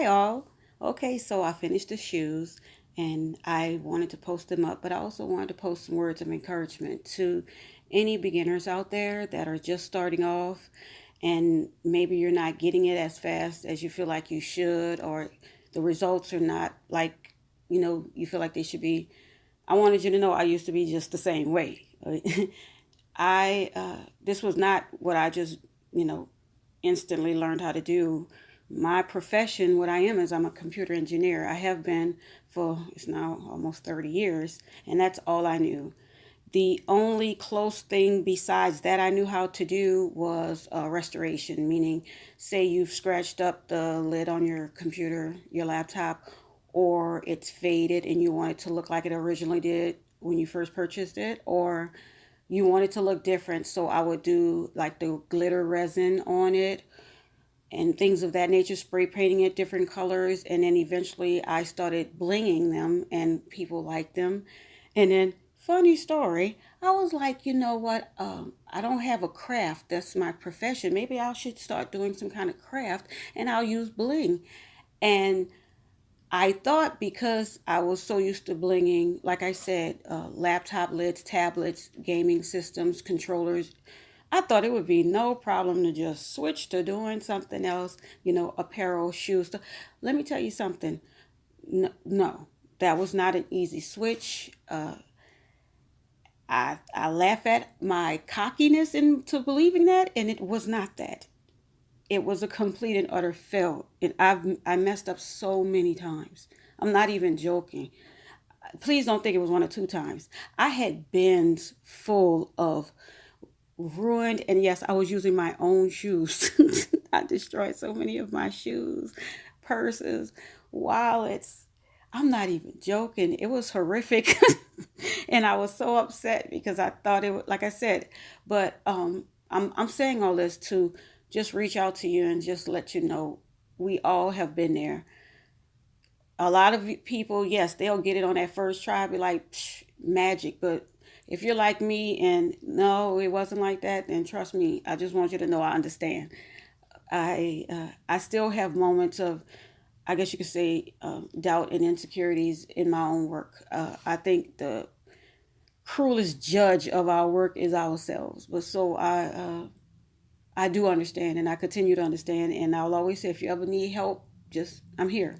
Hi all. Okay, so I finished the shoes and I wanted to post them up, but I also wanted to post some words of encouragement to any beginners out there that are just starting off and maybe you're not getting it as fast as you feel like you should, or the results are not like, you feel like they should be. I wanted you to know I used to be just the same way. This was not what I just, you know, instantly learned how to do. My profession, what I am, is I'm a computer engineer. I have been for, it's now almost 30 years, and that's all I knew. The only close thing besides that I knew how to do was restoration, meaning, say you've scratched up the lid on your computer, your laptop, or it's faded and you want it to look like it originally did when you first purchased it, or you want it to look different. So I would do like the glitter resin on it and things of that nature, spray painting it different colors. And then eventually I started blinging them and people liked them. And then, funny story, I was like, you know what? I don't have a craft. That's my profession. Maybe I should start doing some kind of craft and I'll use bling. And I thought because I was so used to blinging, like I said, laptop lids, tablets, gaming systems, controllers, I thought it would be no problem to just switch to doing something else, apparel, shoes. Let me tell you something. No, that was not an easy switch. I laugh at my cockiness into believing that, and it was not that. It was a complete and utter fail. I messed up so many times. I'm not even joking. Please don't think it was one or two times. I had bins full of ruined, and yes, I was using my own shoes. I destroyed so many of my shoes, purses, wallets. I'm not even joking. It was horrific. And I was so upset because I thought it was, like I said, but I'm saying all this to just reach out to you and just let you know we all have been there. A lot of people, yes, they'll get it on that first try, be like, psh, magic. But if you're like me and no, it wasn't like that, then trust me, I just want you to know I understand. I still have moments of, I guess you could say, doubt and insecurities in my own work. I think the cruelest judge of our work is ourselves. But so I do understand, and I continue to understand, and I'll always say, if you ever need help, just I'm here.